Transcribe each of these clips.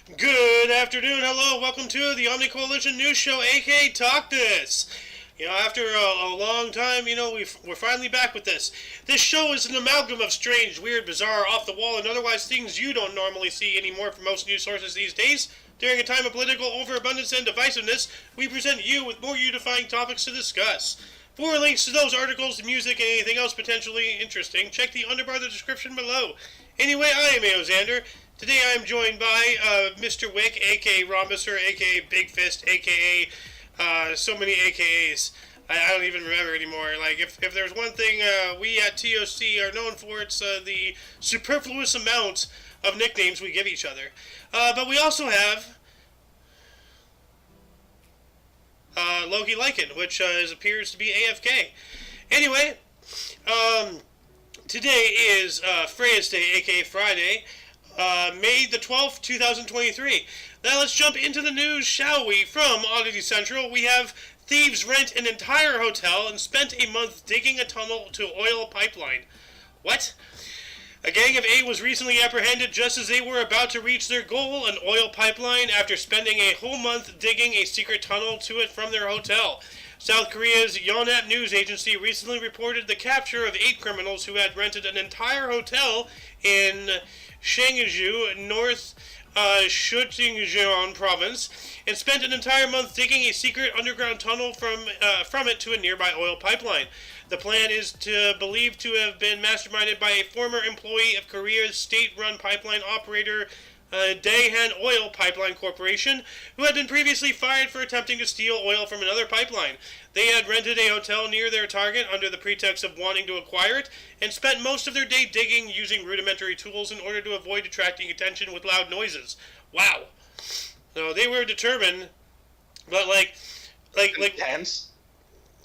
Good afternoon, hello, welcome to the Omni Coalition News Show, aka TOCNS. After a long time, we're finally back with this. This show is an amalgam of strange, weird, bizarre, off-the-wall, and otherwise things you don't normally see anymore from most news sources these days. During a time of political overabundance and divisiveness, we present you with more unifying topics to discuss. For links to those articles, music, and anything else potentially interesting, check the underbar of the description below. Anyway, I am Xander. Today I am joined by Mr. Wick, a.k.a. Rhombuser, a.k.a. Big Fist, a.k.a. So many a.k.a.s. I don't even remember anymore. Like, if there's one thing we at TOC are known for, it's the superfluous amount of nicknames we give each other. But we also have Loki Lycan, which appears to be AFK. Anyway, today is Freya's Day, a.k.a. Friday. May the 12th, 2023. Now let's jump into the news, shall we? From Oddity Central, we have thieves rent an entire hotel and spent a month digging a tunnel to oil a pipeline. What? A gang of 8 was recently apprehended just as they were about to reach their goal, an oil pipeline, after spending a whole month digging a secret tunnel to it from their hotel. South Korea's Yonhap news agency recently reported the capture of 8 criminals who had rented an entire hotel in Shangju, North Shuttingjeon province, and spent an entire month digging a secret underground tunnel from it to a nearby oil pipeline. The plan is believed to have been masterminded by a former employee of Korea's state-run pipeline operator Daehan Oil Pipeline Corporation, who had been previously fired for attempting to steal oil from another pipeline. They had rented a hotel near their target under the pretext of wanting to acquire it, and spent most of their day digging using rudimentary tools in order to avoid attracting attention with loud noises. Wow. So they were determined, but like Intense.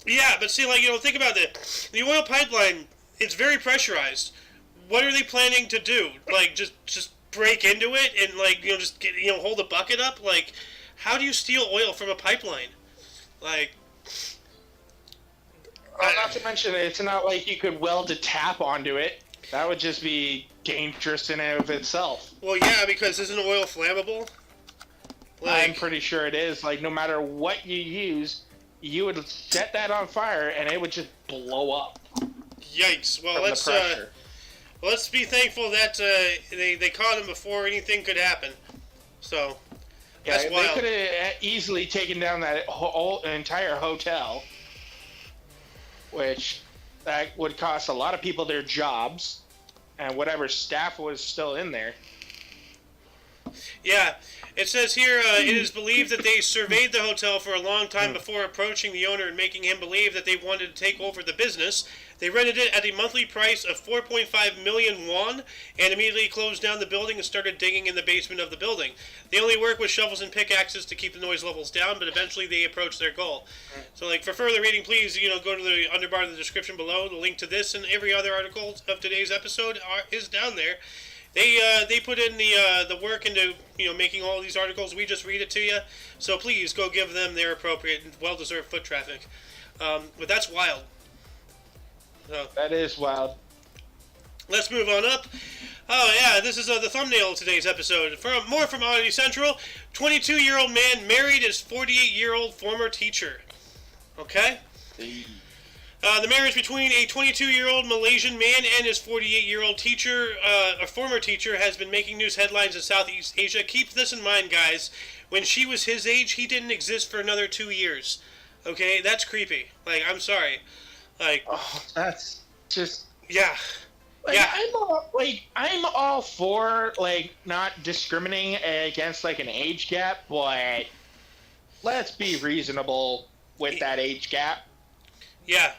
yeah, but see, think about it. The oil pipeline, it's very pressurized. What are they planning to do? Like, just break into it and, just get, hold a bucket up? Like, how do you steal oil from a pipeline? Like, Not to mention, it's not like you could weld a tap onto it. That would just be dangerous in and of itself. well, yeah, because isn't oil flammable? I'm pretty sure it is. Like, no matter what you use, you would set that on fire and it would just blow up. Yikes. Well, From let's be thankful that they caught him before anything could happen. So, yeah, that's wild. They could have easily taken down that whole entire hotel, which that would cost a lot of people their jobs and whatever staff was still in there. Yeah, it says here, it is believed that they surveyed the hotel for a long time before approaching the owner and making him believe that they wanted to take over the business. They rented it at a monthly price of 4.5 million won and immediately closed down the building and started digging in the basement of the building. They only work with shovels and pickaxes to keep the noise levels down, but eventually they approach their goal. So, for further reading, please, go to the underbar in the description below. The link to this and every other article of today's episode is down there. They put in the work into making all these articles. We just read it to you, so please go give them their appropriate and well-deserved foot traffic. But that's wild. So, That is wild. let's move on up. Oh yeah, this is the thumbnail of today's episode. More from Oddity Central. 22-year-old man married his 48-year-old former teacher. Okay. The marriage between a 22-year-old Malaysian man and his 48-year-old teacher, a former teacher, has been making news headlines in Southeast Asia. Keep this in mind, guys. When she was his age, he didn't exist for another 2 years. Okay, that's creepy. I'm sorry. That's just Yeah. Yeah. I'm all for not discriminating against an age gap, but let's be reasonable with that age gap. Yeah.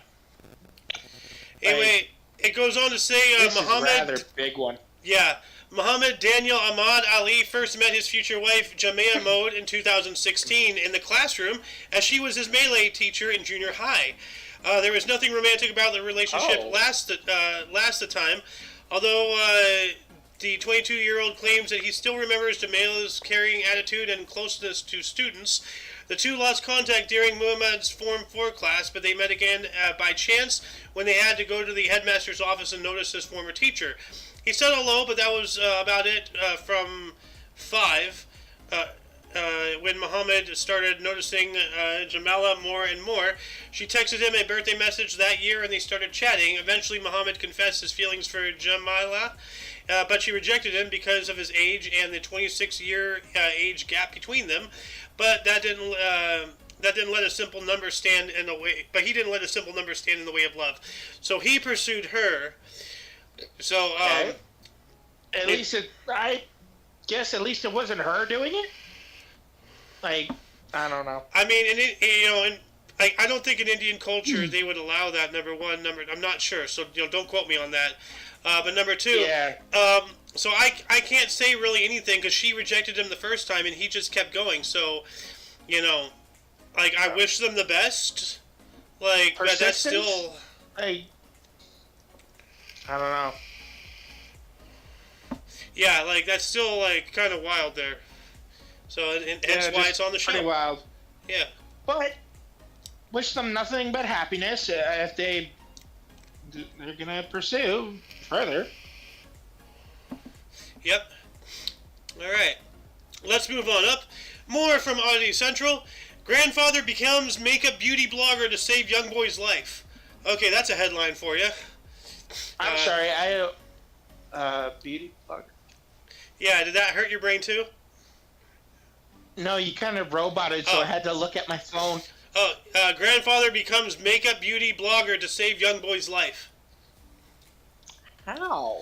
Anyway, it goes on to say This Muhammad. is a rather big one. Yeah. Muhammad Daniel Ahmad Ali first met his future wife Jamia Mode in 2016 in the classroom as she was his Malay teacher in junior high. There was nothing romantic about the relationship last the time, although the 22-year-old claims that he still remembers Jamila's caring attitude and closeness to students. The two lost contact during Muhammad's Form 4 class, but they met again by chance when they had to go to the headmaster's office and notice his former teacher. He said hello, but that was about it from 5. when Muhammad started noticing Jamala more and more, she texted him a birthday message that year and they started chatting. Eventually, Muhammad confessed his feelings for Jamala, but she rejected him because of his age and the 26-year age gap between them. But that didn't let a simple number stand in the way. But he didn't let a simple number stand in the way of love. So he pursued her. So at least I guess at least it wasn't her doing it. Like, I don't know. I mean, I don't think in Indian culture they would allow that. Number one, I'm not sure, so don't quote me on that. But number two, yeah. So I can't say really anything because she rejected him the first time and he just kept going. So, like I wish them the best. Like, but that's still. I don't know. Yeah, like that's still like kind of wild there. So and hence why it's on the show. Pretty wild. Yeah. But wish them nothing but happiness if they're gonna pursue further. Yep. All right. Let's move on up. More from Oddity Central. Grandfather becomes makeup beauty blogger to save young boy's life. Okay, that's a headline for you. I'm sorry, beauty blogger. Yeah, did that hurt your brain too? No, you kind of roboted, so I had to look at my phone. Oh, grandfather becomes makeup beauty blogger to save young boy's life. How?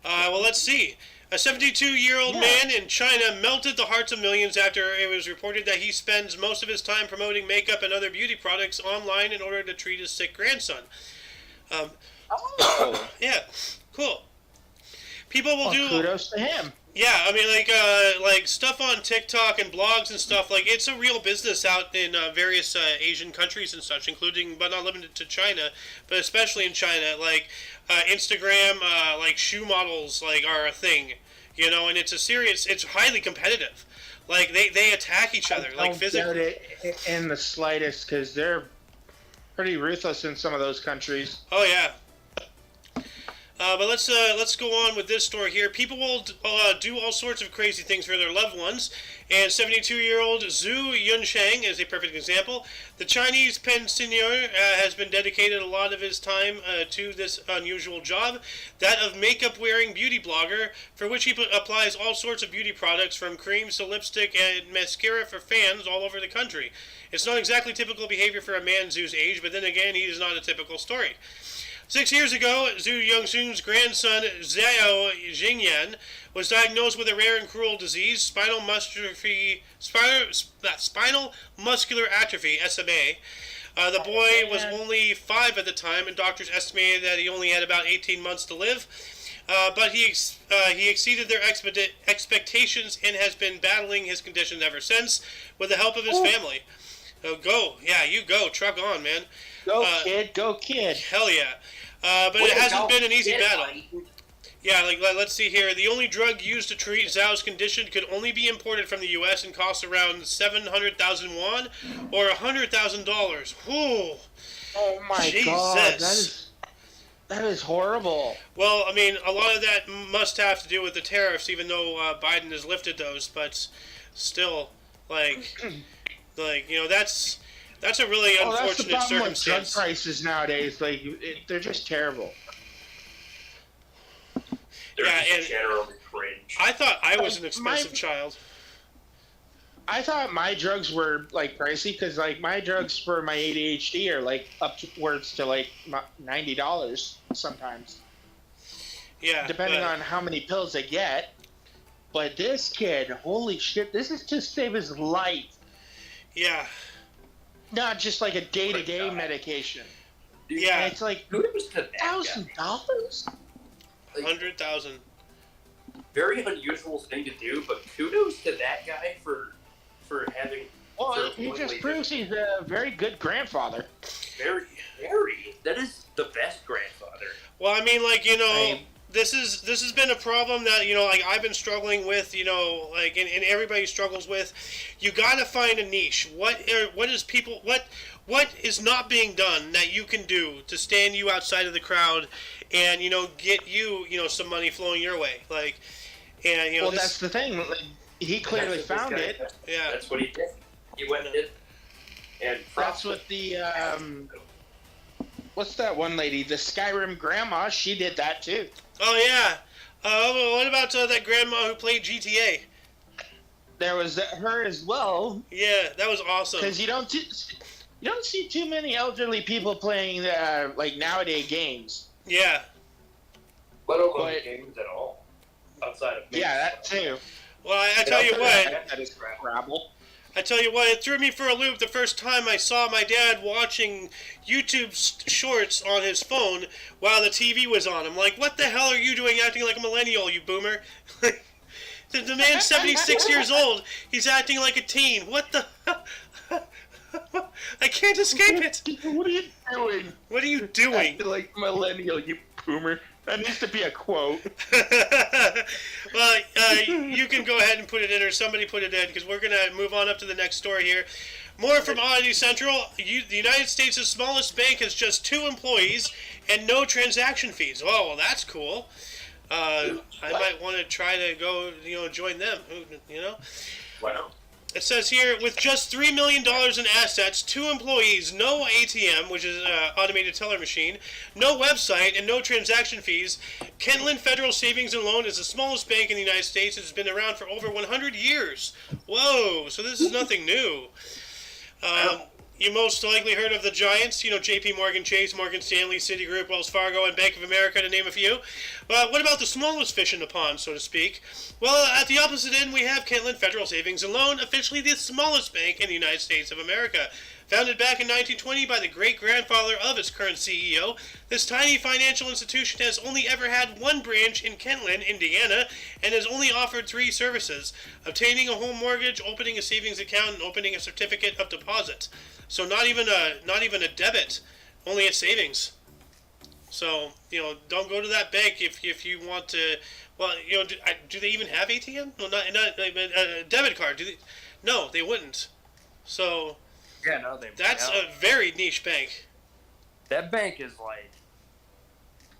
Well, let's see. A 72-year-old man in China melted the hearts of millions after it was reported that he spends most of his time promoting makeup and other beauty products online in order to treat his sick grandson. Yeah, cool. People will do. Kudos to him. Yeah, I mean, like stuff on TikTok and blogs and stuff. Like, it's a real business out in various Asian countries and such, including but not limited to China, but especially in China. Like, Instagram, like shoe models, like are a thing, and it's it's highly competitive. Like they attack each other, like physically. I don't doubt it in the slightest, because they're pretty ruthless in some of those countries. Oh yeah. But let's go on with this story here. People will do all sorts of crazy things for their loved ones, and 72-year-old Zhu Yunsheng is a perfect example. The Chinese pensioner has been dedicated a lot of his time to this unusual job, that of makeup-wearing beauty blogger, for which he applies all sorts of beauty products, from creams to lipstick and mascara for fans all over the country. It's not exactly typical behavior for a man Zhu's age, but then again, he is not a typical story. 6 years ago, Zhu Yongxun's grandson, Xiao Jingyan, was diagnosed with a rare and cruel disease, spinal muscular atrophy, SMA. The boy was only 5 at the time, and doctors estimated that he only had about 18 months to live. But he exceeded their expectations and has been battling his condition ever since, with the help of his family. So you go, truck on, man. Go kid, go kid. Hell yeah. But it hasn't been an easy battle. Yeah, let's see here. The only drug used to treat Zhao's condition could only be imported from the U.S. and cost around 700,000 won, or $100,000. Whew. Oh my God, that is horrible. Well, I mean, a lot of that must have to do with the tariffs, even though Biden has lifted those. But still, that's a really unfortunate that's the problem circumstance. with drug prices nowadays. They're just terrible. They're just generally cringe. I thought I was an expensive child. I thought my drugs were pricey because my drugs for my ADHD are upwards to $90 sometimes. Yeah. Depending on how many pills I get. But this kid, holy shit, this is to save his life. Yeah. Not just a day-to-day medication. Yeah. And it's kudos to that $1,000? 100,000. Very unusual thing to do, but kudos to that guy for having. Well, he just proves he's a very good grandfather. Very. That is the best grandfather. Well, I mean, this has been a problem that I've been struggling with, and everybody struggles with. You gotta find a niche. What is not being done that you can do to stand you outside of the crowd, and get you some money flowing your way, that's the thing. he clearly That's what found this it. guy- Yeah. That's what he did. He went and did. And That's what the what's that one lady? The Skyrim grandma. She did that too. Oh yeah. What about that grandma who played GTA? There was her as well. Yeah, that was awesome. Because you don't see too many elderly people playing like nowadays games. Yeah. Let alone But- games at all. Outside of Yeah, that too. Well, I tell you what. That is Scrabble. I tell you what, it threw me for a loop the first time I saw my dad watching YouTube shorts on his phone while the TV was on. I'm like, what the hell are you doing acting like a millennial, you boomer? The man's 76 years old. He's acting like a teen. What the... I can't escape it. What are you doing? What are you doing? Acting like millennial, you boomer. That needs to be a quote. Well, you can go ahead and put it in, or somebody put it in, because we're going to move on up to the next story here. More from Oddity Central. The United States' smallest bank has just 2 employees and no transaction fees. Oh, well, that's cool. I might want to try to go, join them. Wow. It says here, with just $3 million in assets, 2 employees, no ATM, which is an automated teller machine, no website, and no transaction fees, Kentland Federal Savings and Loan is the smallest bank in the United States. It's been around for over 100 years. Whoa, so this is nothing new. You most likely heard of the giants, J.P. Morgan Chase, Morgan Stanley, Citigroup, Wells Fargo, and Bank of America, to name a few. But what about the smallest fish in the pond, so to speak? Well, at the opposite end, we have Kentland Federal Savings and Loan, officially the smallest bank in the United States of America. Founded back in 1920 by the great-grandfather of its current CEO, this tiny financial institution has only ever had 1 branch in Kentland, Indiana, and has only offered 3 services: obtaining a home mortgage, opening a savings account, and opening a certificate of deposit. So not even a debit, only a savings. So don't go to that bank if you want to. Well, do they even have ATM? Well, not a debit card. Do they? No, they wouldn't. So. Yeah, no, they. That's a very niche bank. That bank is like.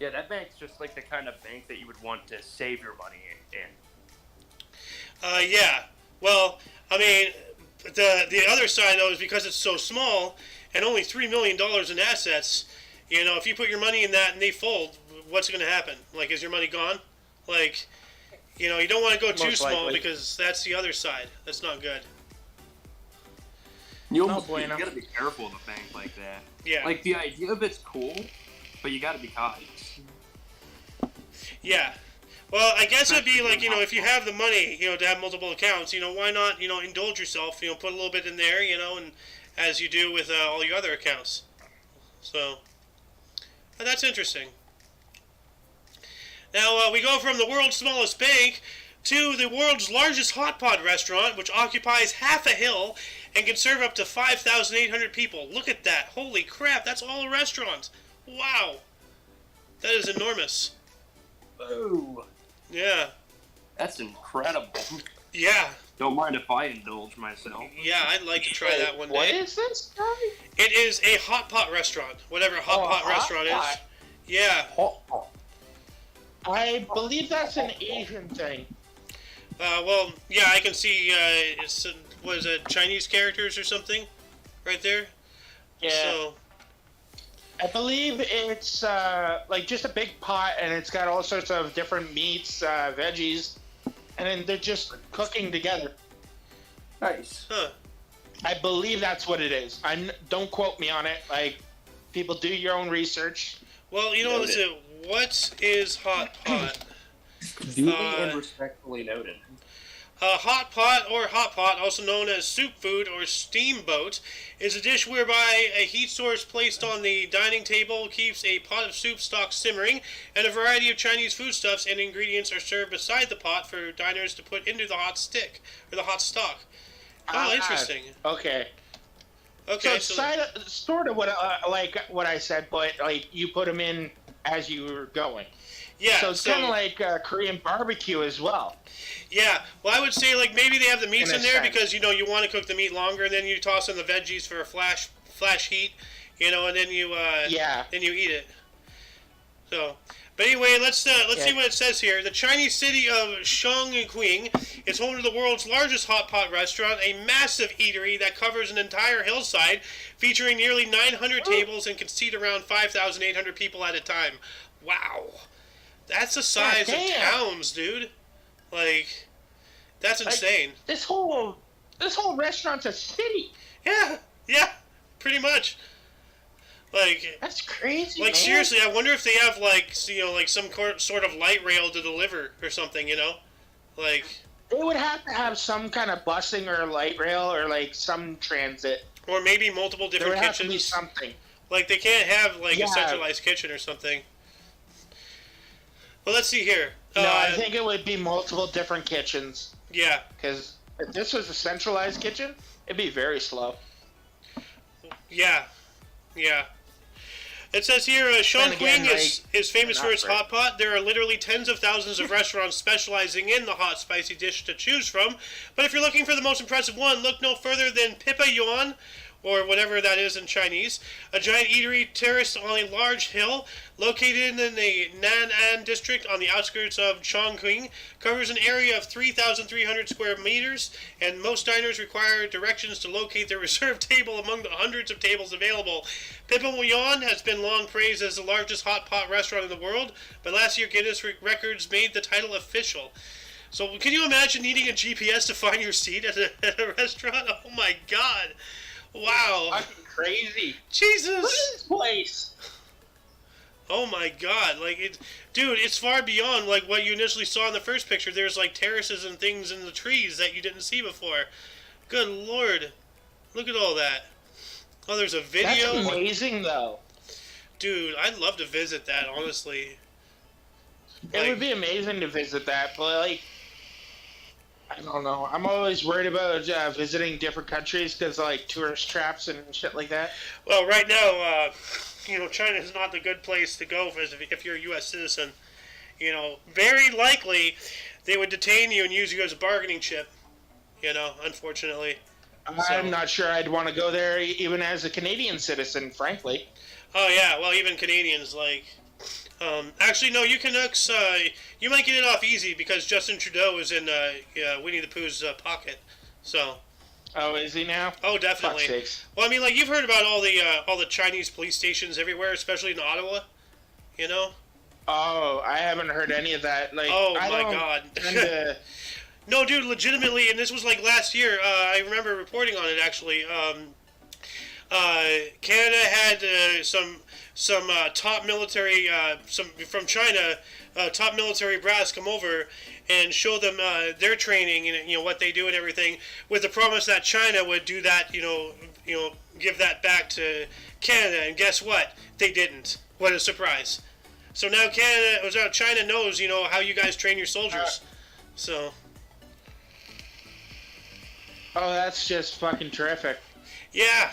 Yeah, that bank's just like the kind of bank that you would want to save your money in. Yeah. Well, I mean, the other side though is because it's so small and only $3 million in assets. If you put your money in that and they fold, what's going to happen? Like, is your money gone? Like, you don't want to go too Most small likely. because that's the other side. That's not good. You No almost you bueno. gotta be careful of a bank like that. Yeah. Like the idea of it's cool, but you gotta be cautious. Yeah. Well, I guess it'd be like, if you have the money, to have multiple accounts, why not, indulge yourself, put a little bit in there, and as you do with all your other accounts. So, that's interesting. Now, we go from the world's smallest bank to the world's largest hot pot restaurant, which occupies half a hill and can serve up to 5,800 people. Look at that. Holy crap, that's all a restaurant. Wow. That is enormous. Ooh, Yeah. that's incredible. Yeah. Don't mind if I indulge myself. Yeah, I'd like to try that one What day. is this, guy? It is a hot pot restaurant. Whatever hot Oh, pot hot restaurant pot. is. Yeah. I believe that's an Asian thing. Well, yeah, I can see, was it Chinese characters or something? Right there? Yeah. So, I believe it's like just a big pot, and it's got all sorts of different meats, veggies, and then they're just cooking together. Nice. huh. I believe that's what it is. Don't quote me on it. Like, people do your own research. Well, Noted. listen, what is hot pot? Duly and respectfully noted. Hot pot, also known as soup food or steamboat, is a dish whereby a heat source placed on the dining table keeps a pot of soup stock simmering, and a variety of Chinese foodstuffs and ingredients are served beside the pot for diners to put into the hot stick, or the hot stock. Oh, interesting. Okay. Okay, So it's sort of what like what I said, but like you put them in as you were going. yeah, So it's kind of like Korean barbecue as well. yeah. Well, I would say like maybe they have the meats In a in there sense. because you want to cook the meat longer, and then you toss in the veggies for a flash heat, and then you Yeah. then you eat it. So, But anyway, let's see what it says here. The Chinese city of Chongqing is home to the world's largest hot pot restaurant, a massive eatery that covers an entire hillside, featuring nearly 900 tables and can seat around 5,800 people at a time. Wow, that's the size of towns, dude. Like, that's insane. This whole restaurant's a city. Yeah, pretty much. Like, that's crazy. Like, man. seriously, I wonder if they have like some sort of light rail to deliver or something. Like they would have to have some kind of busing or light rail or like some transit. Or maybe multiple different there would kitchens. Have to be something. Like they can't have like a centralized kitchen or something. Well, let's see here. No, I think it would be multiple different kitchens. Yeah. Because if this was a centralized kitchen, it'd be very slow. Yeah. It says here, Chongqing is famous for its hot pot. There are literally tens of thousands of restaurants specializing in the hot, spicy dish to choose from. But if you're looking for the most impressive one, look no further than Pipa Yuan, or whatever that is in Chinese, a giant eatery terraced on a large hill located in the Nan'an district on the outskirts of Chongqing, covers an area of 3,300 square meters, and most diners require directions to locate their reserved table among the hundreds of tables available. Pipa Yuan has been long praised as the largest hot pot restaurant in the world, but last year Guinness Records made the title official. So can you imagine needing a GPS to find your seat at a restaurant? Oh my god. Wow. Fucking crazy. Jesus. Look at this place. Oh my god. Like, dude, it's far beyond like what you initially saw in the first picture. There's like terraces and things in the trees that you didn't see before. Good lord. Look at all that. Oh, there's a video. That's amazing, though. Dude, I'd love to visit that, honestly. It would be amazing to visit that, but like, I don't know. I'm always worried about visiting different countries because like tourist traps and shit like that. Well, right now, China is not the good place to go if you're a U.S. citizen. Very likely they would detain you and use you as a bargaining chip. Unfortunately. I'm not sure I'd want to go there even as a Canadian citizen, frankly. Oh yeah, well even Canadians actually no, you Canucks you might get it off easy because Justin Trudeau is in Winnie the Pooh's pocket. So. Oh, is he now? Oh, definitely. Fuck's sakes. Well, I mean, like you've heard about all the Chinese police stations everywhere, especially in Ottawa. Oh, I haven't heard any of that. Like, oh my god. No, dude, legitimately, and this was like last year. I remember reporting on it actually. Canada had some top military, some from China, top military brass come over and show them their training and what they do and everything, with the promise that China would do that, give that back to Canada. And guess what? They didn't. What a surprise! So now China knows how you guys train your soldiers. So. Oh, that's just fucking terrific. Yeah.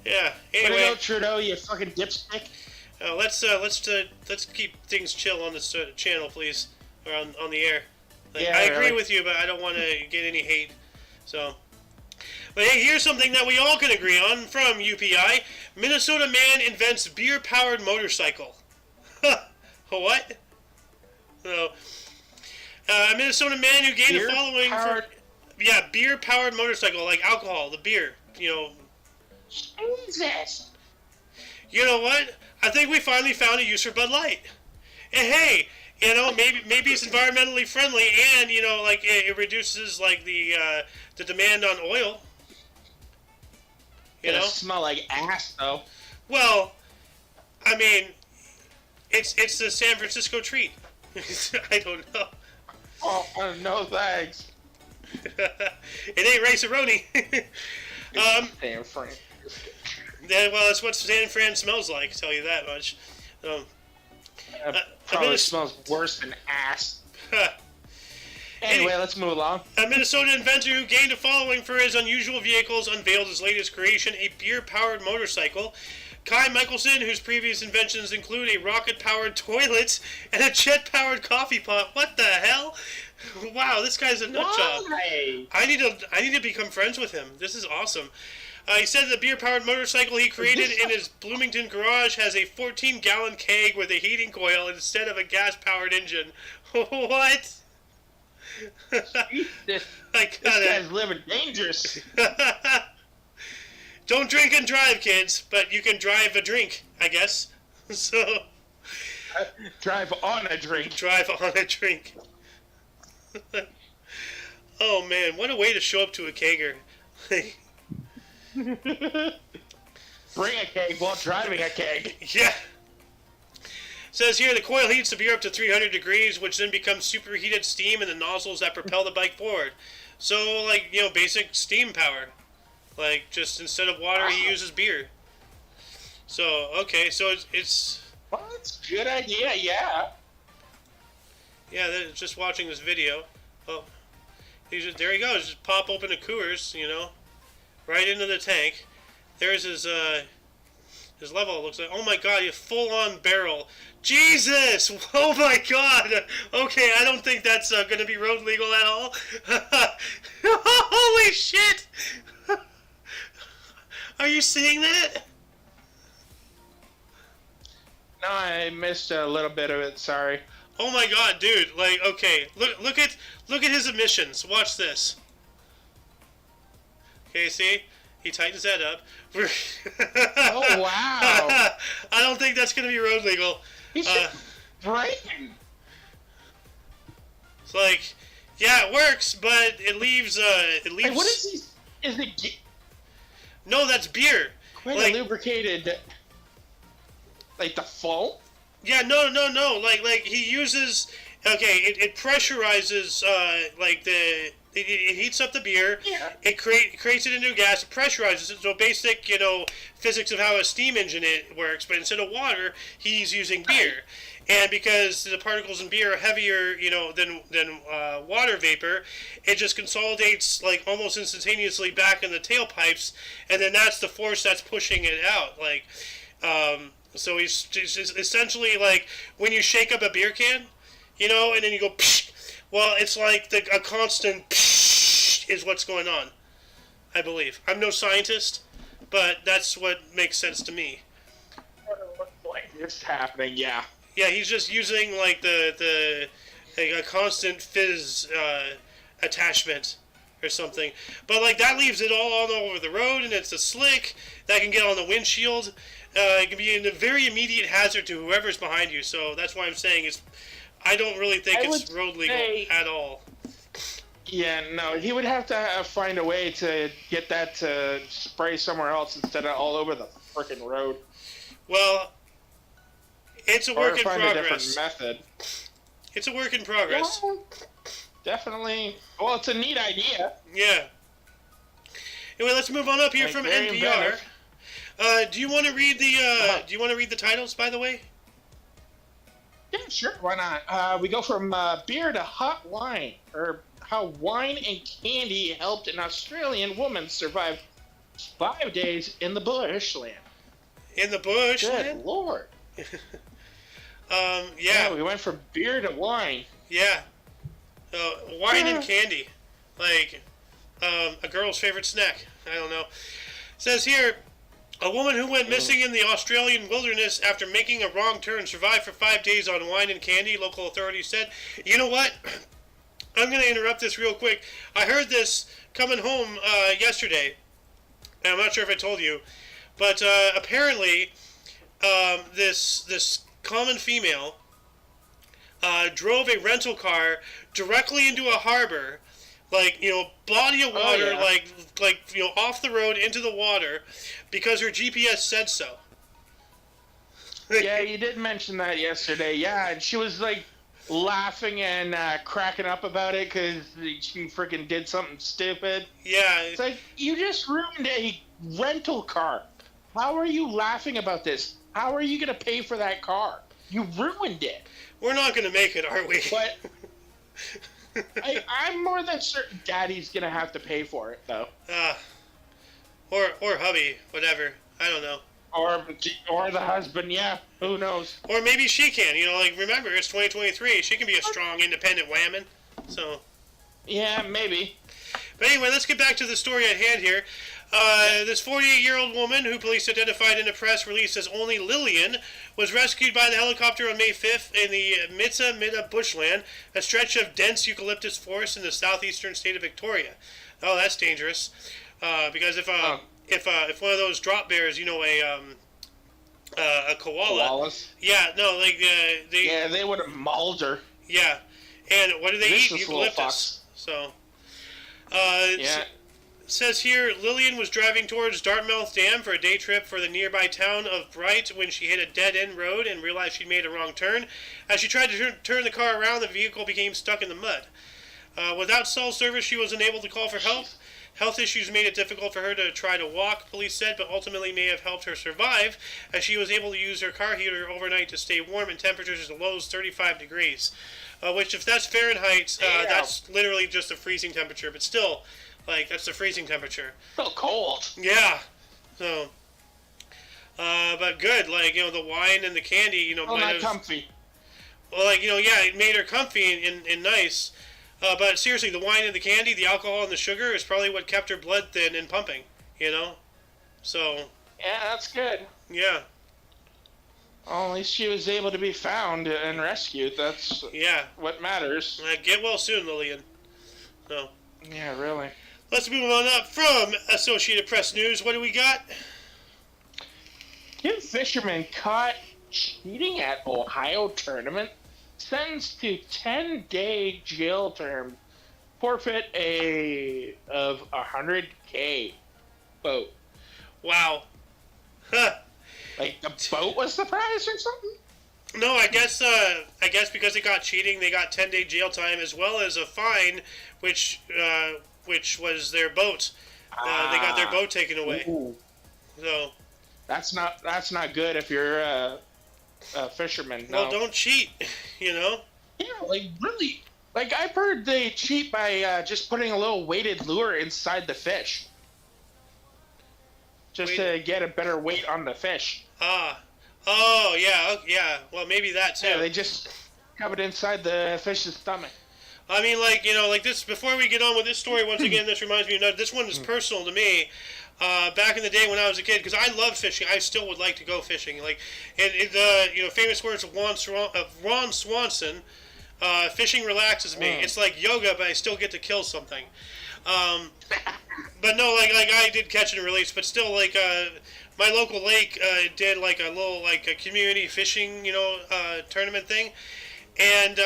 Anyway, Put it out, Trudeau, you fucking dipstick. Let's keep things chill on this channel, please, or on the air. Like, Yeah, I agree with you, but I don't want to get any hate. So, but hey, here's something that we all can agree on from UPI: Minnesota man invents beer-powered motorcycle. What? So, a Minnesota man who gained a following for beer-powered motorcycle, like alcohol, the beer, Jesus. You know what? I think we finally found a use for Bud Light. And hey, maybe it's environmentally friendly, and it reduces like the demand on oil. It'll smell like ass, though. Well, I mean, it's the San Francisco treat. I don't know. Oh, no thanks. It ain't Race-A-Roni. San Fran. Yeah, well, that's what San Fran smells like, I'll tell you that much. Probably smells worse than ass. Anyway, let's move along. A Minnesota inventor who gained a following for his unusual vehicles unveiled his latest creation, a beer-powered motorcycle. Kai Michelson, whose previous inventions include a rocket-powered toilet and a jet-powered coffee pot. What the hell? Wow, this guy's a nut job. I need to become friends with him. This is awesome. He said the beer-powered motorcycle he created in his Bloomington garage has a 14-gallon keg with a heating coil instead of a gas-powered engine. What? This I got guy's living dangerous. Don't drink and drive, kids, but you can drive a drink, I guess. So, Drive on a drink. drive on a drink. Oh man, what a way to show up to a kegger. Bring a keg while driving a keg. Yeah. Says here the coil heats the beer up to 300 degrees, which then becomes superheated steam in the nozzles that propel the bike forward. So, like, you know, basic steam power. Like, just instead of water, he uses beer. So, okay, so it's Well, that's a good idea, yeah. yeah, they're just watching this video. Oh, there he goes. Just pop open a Coors, you know, right into the tank. There's his level. It looks like. Oh my God, you full-on barrel. Jesus! Oh my God. Okay, I don't think that's going to be road legal at all. Holy shit! Are you seeing that? No, I missed a little bit of it, sorry. Oh my God, dude! Like, okay, look at his emissions. Watch this. Okay, see, he tightens that up. Oh, wow. I don't think that's gonna be road legal. He's braking. It's like, yeah, it works, but it leaves. Hey, what is he? Is it No, that's beer. quite Like, lubricated? Like the foam? yeah, no. Like he uses. Okay, it pressurizes. Like it heats up the beer. Yeah. It creates it into gas. It pressurizes it. So basic, you know, physics of how a steam engine works. But instead of water, he's using beer. And because the particles in beer are heavier, you know, than water vapor, it just consolidates like almost instantaneously back in the tailpipes, and then that's the force that's pushing it out. Like, so he's essentially like when you shake up a beer can, you know, and then you go, psh, well, it's like a constant psh is what's going on. I believe. I'm no scientist, but that's what makes sense to me. It's happening, yeah. Yeah, he's just using like a constant fizz attachment or something. But like that leaves it all over the road, and it's a slick that can get on the windshield. It can be a very immediate hazard to whoever's behind you. So that's why I'm saying I don't really think it's road legal at all. Yeah, no, he would have to find a way to get that to spray somewhere else instead of all over the frickin' road. Well, it's a work in find a different progress. method. It's a work in progress. Yeah, definitely. Well, it's a neat idea. Yeah. Anyway, let's move on up here Like, from very NPR. inventive. Do you want to read the? Do you want to read the titles, by the way? Yeah, sure. Why not? We go from beer to hot wine, or how wine and candy helped an Australian woman survive 5 days in the bushland. In the bush. Good Lord. Yeah. Yeah, we went from beer to wine. Yeah. Wine and candy. Like, a girl's favorite snack. I don't know. It says here, a woman who went missing in the Australian wilderness after making a wrong turn survived for 5 days on wine and candy, local authorities said. You know what? I'm going to interrupt this real quick. I heard this coming home yesterday. And I'm not sure if I told you. But apparently, this common female drove a rental car directly into a harbor, like, you know, body of water, like you know, off the road into the water, because her GPS said so. Yeah, you did mention that yesterday. Yeah, and she was like laughing and cracking up about it because she freaking did something stupid. Yeah. It's like, you just ruined a rental car. How are you laughing about this? How are you going to pay for that car? You ruined it. We're not going to make it, are we? But I'm more than certain Daddy's going to have to pay for it, though. Or hubby, whatever. I don't know. Or the husband, yeah. Who knows? Or maybe she can. You know, like, remember, it's 2023. She can be a strong, independent whammon. So. Yeah, maybe. But But anyway, let's get back to the story at hand here. This 48-year-old woman, who police identified in a press release as only Lillian, was rescued by the helicopter on May 5th in the Mitsa bushland, a stretch of dense eucalyptus forest in the southeastern state of Victoria. Oh, that's dangerous. Because if one of those drop bears, a koala. Koalas? Yeah, no, like they. Yeah, they would have mauled her. Yeah, and what do they eat? Vicious Eucalyptus. So. Yeah. Says here, Lillian was driving towards Dartmouth Dam for a day trip for the nearby town of Bright when she hit a dead-end road and realized she'd made a wrong turn. As she tried to turn the car around, the vehicle became stuck in the mud. Without cell service, she was unable to call for help. Health issues made it difficult for her to try to walk, police said, but ultimately may have helped her survive, as she was able to use her car heater overnight to stay warm in temperatures as low as 35 degrees. Which, if that's Fahrenheit, that's literally just a freezing temperature, but still, like, that's the freezing temperature. Still cold. Yeah. So, but good, like, the wine and the candy, Oh, not comfy. Well, like, yeah, it made her comfy and nice. But seriously, the wine and the candy, the alcohol and the sugar is probably what kept her blood thin and pumping, So. Yeah, that's good. Yeah. Well, at least she was able to be found and rescued. That's what matters. Get well soon, Lillian. So. Yeah, really. Let's move on up from Associated Press News. What do we got? Two fishermen caught cheating at Ohio tournament, sentenced to 10-day jail term, forfeit of $100K boat. Wow. Huh. Like the boat was the prize or something? No, I guess because they got cheating, they got 10-day jail time as well as a fine, which was their boat. They got their boat taken away. Ooh. So. That's not good if you're a fisherman. No. Well, don't cheat. Yeah, like really. Like I've heard they cheat by just putting a little weighted lure inside the fish, just to get a better weight on the fish. Oh yeah. Well, maybe that too. Yeah, they just shove it inside the fish's stomach. I mean, like this. Before we get on with this story, once again, this reminds me. This one is personal to me. Back in the day when I was a kid, because I loved fishing, I still would like to go fishing. Like, and famous words of Ron Swanson, fishing relaxes me. It's like yoga, but I still get to kill something. But no, like I did catch and release, but still, like my local lake did like a little like a community fishing tournament thing, and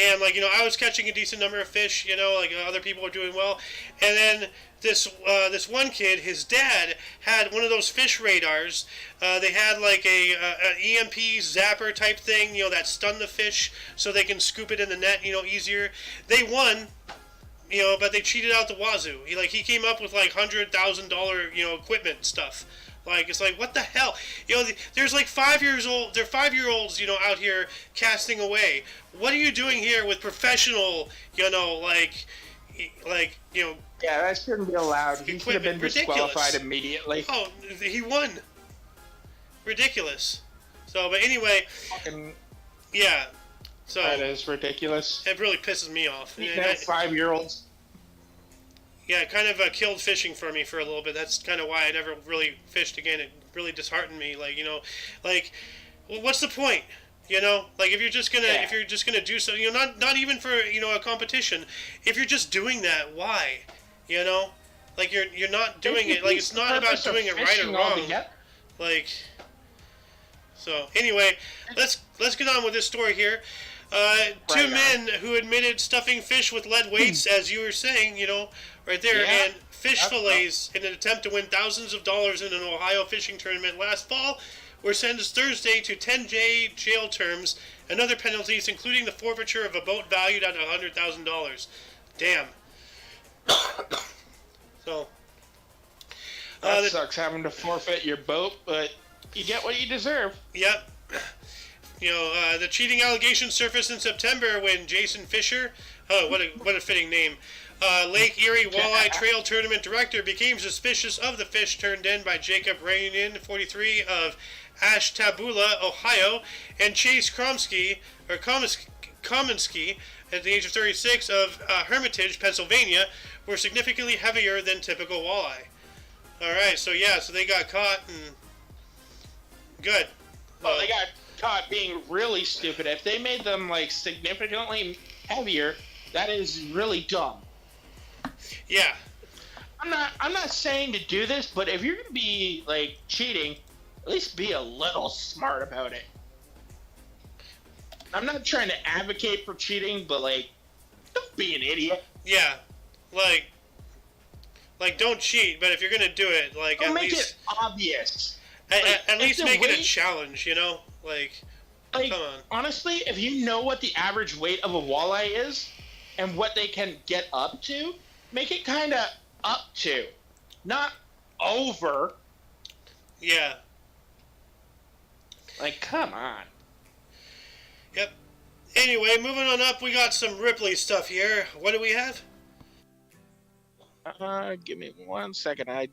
and like I was catching a decent number of fish, like other people were doing well, and then this one kid, his dad had one of those fish radars. They had like a EMP zapper type thing, that stun the fish so they can scoop it in the net, easier. They won. But they cheated out the wazoo. He came up with like $100,000, equipment and stuff. Like, it's like, what the hell? There's like 5-year-olds, they're 5-year-olds, out here casting away. What are you doing here with professional, Yeah, that shouldn't be allowed. He should have been disqualified immediately. Oh, he won. Ridiculous. So, but anyway, yeah. So that is ridiculous. It really pisses me off. That 5-year-olds. Yeah, it kind of killed fishing for me for a little bit. That's kind of why I never really fished again. It really disheartened me. Well, what's the point? If you're just gonna do something, not even for a competition. If you're just doing that, why? You're not doing it. Like, it's not about doing it right or wrong. So anyway, let's get on with this story here. Two men who admitted stuffing fish with lead weights, as you were saying, right there, and fish fillets in an attempt to win thousands of dollars in an Ohio fishing tournament last fall were sentenced Thursday to 10-day jail terms and other penalties, including the forfeiture of a boat valued at $100,000. Damn. So. That sucks having to forfeit your boat, but you get what you deserve. Yep. The cheating allegations surfaced in September when Jason Fisher, what a fitting name, Lake Erie Walleye Trail Tournament Director, became suspicious of the fish turned in by Jacob Rainin, 43, of Ashtabula, Ohio, and Chase Komensky, at the age of 36 of Hermitage, Pennsylvania, were significantly heavier than typical walleye. All right, so yeah, so they got caught and good. Well, they got caught being really stupid. If they made them like significantly heavier, that is really dumb. Yeah. I'm not saying to do this, but if you're gonna be like cheating, at least be a little smart about it. I'm not trying to advocate for cheating, but like, don't be an idiot. Yeah, like don't cheat, but if you're gonna do it, like Don't at make least it obvious. at least make it a weight, challenge, you know? Like come on. honestly, if you know what the average weight of a walleye is and what they can get up to, make it kind of up to, not over. Yeah. Like, come on. Yep. Anyway, moving on up, we got some Ripley stuff here. What do we have? Give me 1 second. I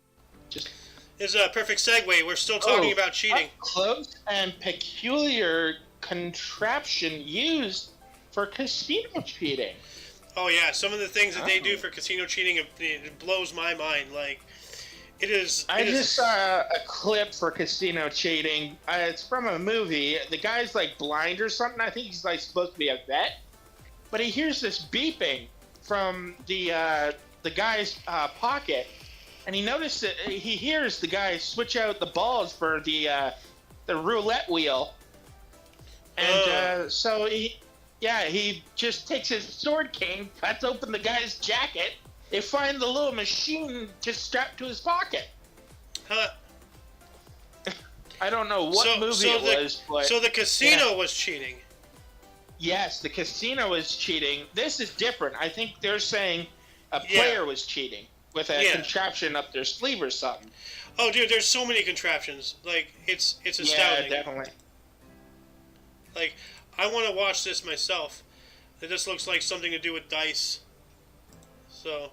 just... This is a perfect segue. We're still talking about cheating. Up close and peculiar contraption used for casino cheating. Oh yeah, some of the things that they do for casino cheating, it blows my mind. Like, it is. I just saw a clip for casino cheating. It's from a movie. The guy's like blind or something. I think he's like supposed to be a vet, but he hears this beeping from the guy's pocket, and he noticed that he hears the guy switch out the balls for the roulette wheel, and so he just takes his sword cane, cuts open the guy's jacket. They find the little machine just strapped to his pocket. Huh. I don't know what movie it was, but... So the casino was cheating. Yes, the casino was cheating. This is different. I think they're saying a player was cheating with a contraption up their sleeve or something. Oh, dude, there's so many contraptions. Like, it's astounding. Yeah, definitely. Like, I want to watch this myself. This looks like something to do with dice. So,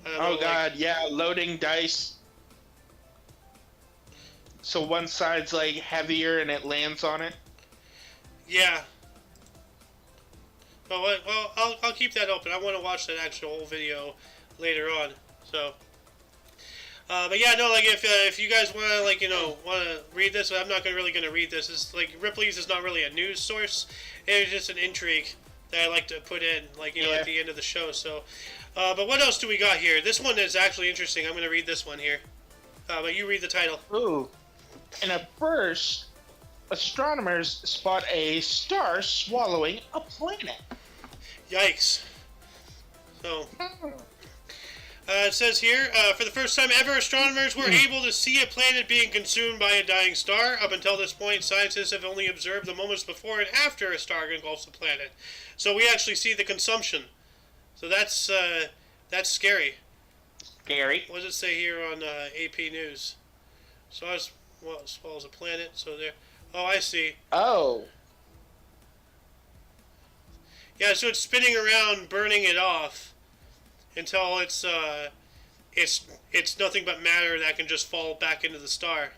I don't know, God, yeah, loading dice. So one side's like heavier and it lands on it. Yeah. Well, I'll keep that open. I want to watch that actual video later on. So, but yeah, no, like if you guys want to want to read this, I'm not really gonna read this. It's like Ripley's is not really a news source. It's just an intrigue that I like to put in, at the end of the show. So, but what else do we got here? This one is actually interesting. I'm going to read this one here. But you read the title. Ooh. And at first, astronomers spot a star swallowing a planet. Yikes. So, it says here, for the first time ever, astronomers were able to see a planet being consumed by a dying star. Up until this point, scientists have only observed the moments before and after a star engulfs a planet. So we actually see the consumption. So that's scary. Scary. What does it say here on AP News? Stars swallows a planet. So there. Oh, I see. Oh. Yeah, so it's spinning around, burning it off, until it's nothing but matter that can just fall back into the star.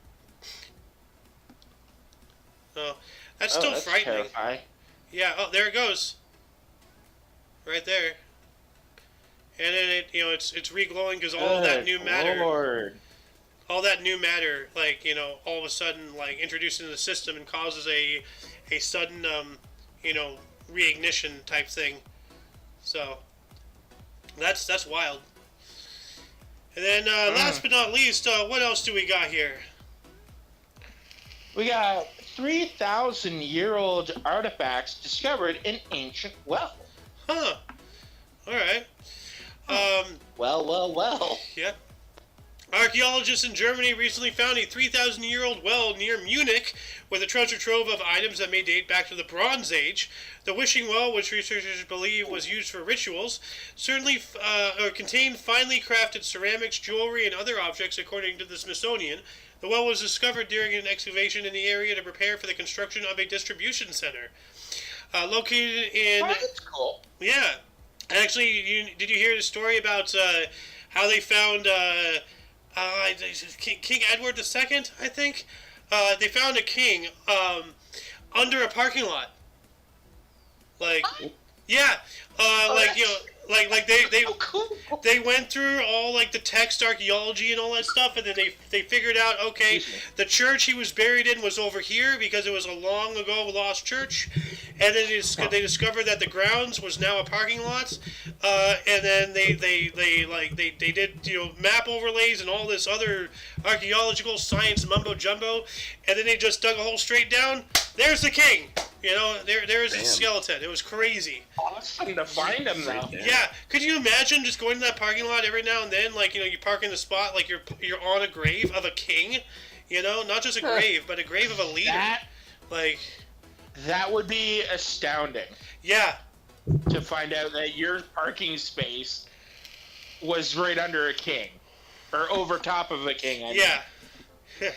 Oh, that's still frightening. Terrifying. Yeah. Oh, there it goes. Right there. And then it's re-glowing because all of that new matter. Lord. All that new matter, all of a sudden, introduced into the system and causes a sudden, reignition type thing. So that's wild. And then last but not least, what else do we got here? We got 3,000-year-old artifacts discovered in ancient wells. Huh. All right. Well. Yep. Archaeologists in Germany recently found a 3,000-year-old well near Munich with a treasure trove of items that may date back to the Bronze Age. The wishing well, which researchers believe was used for rituals, certainly contained finely crafted ceramics, jewelry, and other objects, according to the Smithsonian. The well was discovered during an excavation in the area to prepare for the construction of a distribution center. Located in... Oh, that's cool. Yeah. Actually, did you hear the story about how they found... King Edward II, I think. They found a king under a parking lot. Yeah, like you know, like they Oh, cool. they went through all like the text archaeology and all that stuff, and then they figured out, okay, Excuse me. the church he was buried in was over here because it was a long ago lost church, and then they discovered that the grounds was now a parking lot, and then they did map overlays and all this other archaeological science mumbo jumbo, and then they just dug a hole straight down. There's the king. There's the Damn. skeleton. It was crazy. Awesome to find him, though. Yeah, could you imagine just going to that parking lot every now and then, like you park in the spot, like you're on a grave of a king, not just a grave, but a grave of a leader. Like, That would be astounding yeah, to find out that your parking space was right under a king, or over top of a king. I mean. yeah.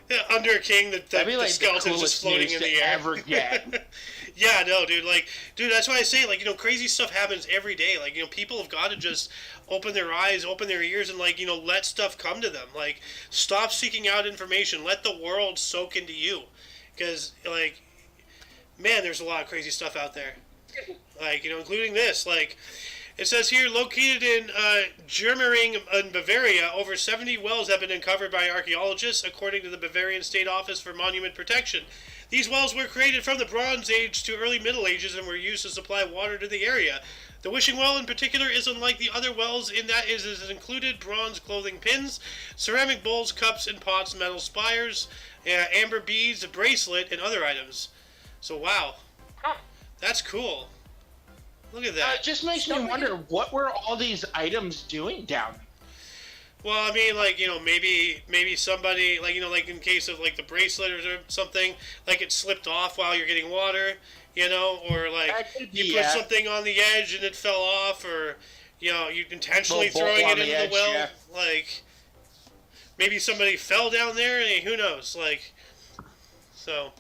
Yeah, under a king, the That'd be like skeleton's just floating in the air. Ever get. Yeah, no, dude. Dude, that's why I say, crazy stuff happens every day. People have got to just open their eyes, open their ears, and let stuff come to them. Stop seeking out information. Let the world soak into you, because man, there's a lot of crazy stuff out there. Including this. It says here, located in Germering in Bavaria, over 70 wells have been uncovered by archaeologists, according to the Bavarian State Office for Monument Protection. These wells were created from the Bronze Age to early Middle Ages and were used to supply water to the area. The wishing well in particular is unlike the other wells in that it has included bronze clothing pins, ceramic bowls, cups, and pots, metal spires, amber beads, a bracelet, and other items. So wow, that's cool. Look at that. It just makes me wonder, what were all these items doing down there? Well, I mean, maybe somebody, in case of, the bracelet or something, it slipped off while you're getting water, or, you put something on the edge and it fell off, or, you intentionally Little bolt throwing on it the into edge, the well. yeah. Maybe somebody fell down there, and who knows, so...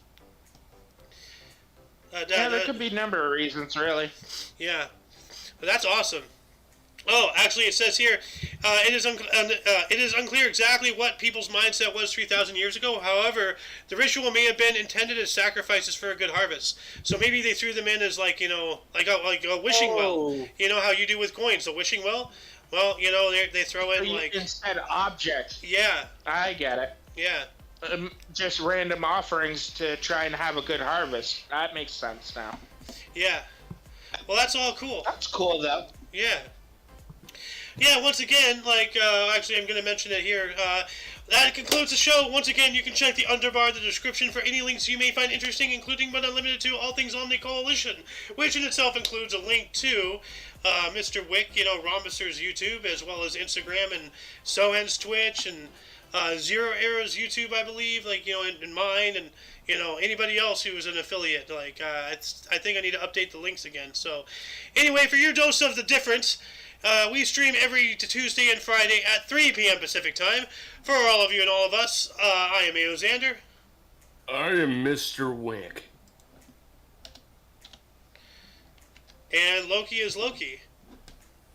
there could be a number of reasons, really. Yeah, but that's awesome. Oh, actually, it says here, it is unclear exactly what people's mindset was 3,000 years ago. However, the ritual may have been intended as sacrifices for a good harvest. So maybe they threw them in as like a wishing well. You know how you do with coins, the wishing well. Well, they throw in instead objects. Yeah. I get it. Yeah. Just random offerings to try and have a good harvest. That makes sense now. Yeah. Well, that's all cool. That's cool, though. Yeah. Yeah, once again, actually, I'm going to mention it here. That concludes the show. Once again, you can check the underbar of the description for any links you may find interesting, including but not limited to all things Omni Coalition, which in itself includes a link to Mr. Wick, Rhombuster's YouTube, as well as Instagram and Sohen's Twitch and Zero Arrow's YouTube, I believe, and mine, and anybody else who is an affiliate. I think I need to update the links again. So, anyway, for your dose of the difference, we stream every Tuesday and Friday at 3 p.m. Pacific time. For all of you and all of us, I am A.O. Xander. I am Mr. Wick. And Loki is Loki.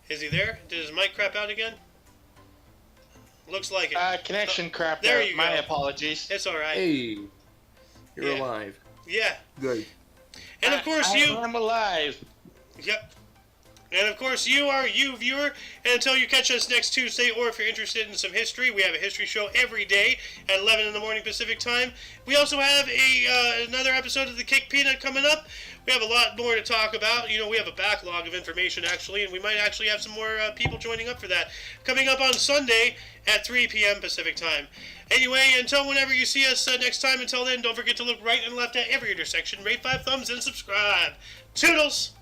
Is he there? Did his mic crap out again? Looks like it. Connection crap. There out. you My go. apologies. It's all right. Hey, you're Yeah. alive. Yeah. Good. And of course, I'm alive. Yep. And of course, you, viewer. And until you catch us next Tuesday, or if you're interested in some history, we have a history show every day at 11 in the morning Pacific time. We also have another episode of the Kick Peanut coming up. We have a lot more to talk about. We have a backlog of information, actually, and we might actually have some more people joining up for that. Coming up on Sunday at 3 p.m. Pacific time. Anyway, until whenever you see us next time, until then, don't forget to look right and left at every intersection, rate 5 thumbs, and subscribe. Toodles!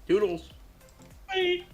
Doodles. Bye.